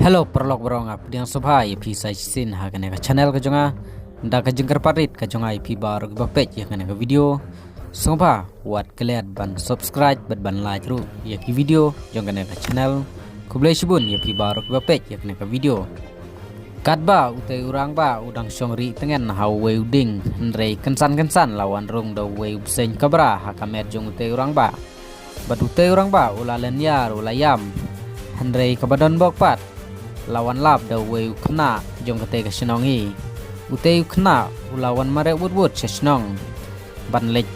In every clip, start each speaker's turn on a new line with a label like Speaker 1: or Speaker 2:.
Speaker 1: Hello perlok borong ap diang subha ip sai sin ha kane ka channel ka jonga da ka jengker parit ka jonga ip bar ka page ya kane ka video subha wat kaliat ban subscribe ban like ru ya ki video jong kane ka channel khublei shibun ya ip bar ka page ya kane ka video Katba utai rangbah udang shong ri tengen ha uwei uding ndrei kensan lawan rung da uwei bsein cobra ha kamet jong utai rangbah bat utai rangbah ulalen yar ulayam handrei ka Donbok pat lawan lab da uwei kena jong kate ka Shillong i utei kena ulawan mare wud Shillong ban lek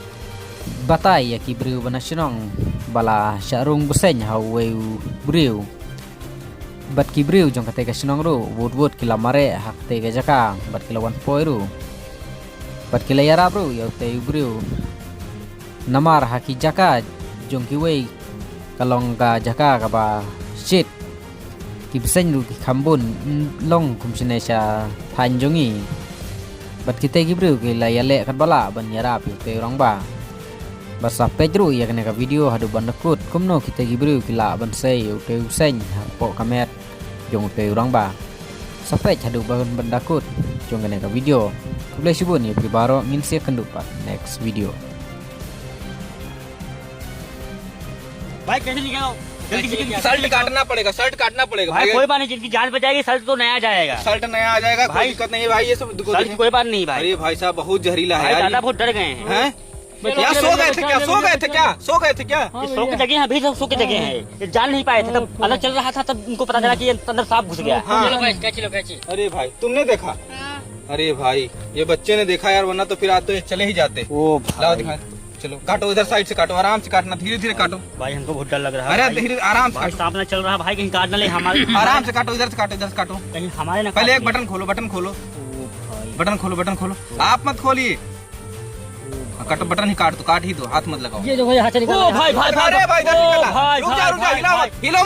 Speaker 1: batai ya ki briu bana Shillong bala syarung bsein ha uwei briu bat ki briu jong kate ka Shillong ru wud kila mare hak te ka jaka bat kilawan poi ru bat kila yara bru ya utei briu namar haki jaka jong ki wei kalong ka jaka ka ba shit ki bsein ru ki khambun long kum sine sha thanjongi bat kite ki bru ki la yale kat bala ban yara pi te rangbah basa page ru ya kene ka video hadu ban dakut kumno kite ki bru ki la ban sei te bsein po kamet jong te rangbah sa page hadu ban dakut jong kene ka video khublei shibun ya pi baro ngin se kendupa next video
Speaker 2: भाई कैसे निकालो
Speaker 3: शर्ट काटना पड़ेगा
Speaker 2: भाई कोई बात नहीं, जिनकी जान बचाएगी शर्ट तो नया जाएगा।
Speaker 3: शर्ट नया आ जाएगा, कोई दिक्कत नहीं है भाई। ये सब
Speaker 2: शर्ट की कोई बात नहीं भाई।
Speaker 3: अरे भाई साहब बहुत जहरीला है यार।
Speaker 2: दादा बहुत डर गए हैं।
Speaker 3: क्या सो गए थे क्या? सो गए थे क्या?
Speaker 2: सो की जगह है, अभी सो की जगह है। ये जान नहीं पाए थे, तब अलग चल रहा था, तब उनको पता चला कि ये अंदर सांप घुस गया।
Speaker 3: अरे भाई तुमने देखा? अरे भाई ये बच्चे ने देखा यार, वरना तो फिर आज तो चले ही जाते। लाओ दिखा, चलो काटो, इधर साइड से काटो, आराम से काटना, धीरे धीरे काटो
Speaker 2: भाई। हमको बहुत डर लग रहा है।
Speaker 3: अरे धीरे आराम से काटो,
Speaker 2: सांप ना चल रहा भाई, कहीं काट ना ले हमारे।
Speaker 3: आराम से काटो, इधर से काटो
Speaker 2: कहीं हमारे ना।
Speaker 3: पहले एक बटन खोलो। आप मत खोलिए, काटो, बटन ही काट ही दो, हाथ मत लगाओ।
Speaker 2: ये जो भाई हाथ से निकल रहा है।
Speaker 3: भाई अरे भाई रुक जा, हिलो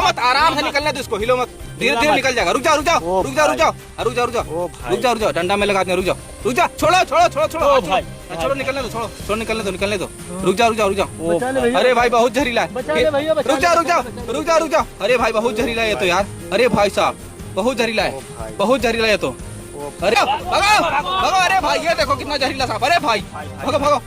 Speaker 3: मत, आराम से निकलने दो इसको, हिलो मत, धीरे धीरे निकल जाएगा। रुक जाओ, डंडा में लगा दे, रुक जाओ, छोड़ो, निकलने दो, रुक जाओ। अरे भाई बहुत जहरीला है, रुक जाओ। अरे भाई बहुत जहरीला है ये तो यार। अरे भाई साहब बहुत जहरीला है ये तो। अरे भगो, अरे भाई ये देखो कितना जहरीला सांप। अरे भाई भगो।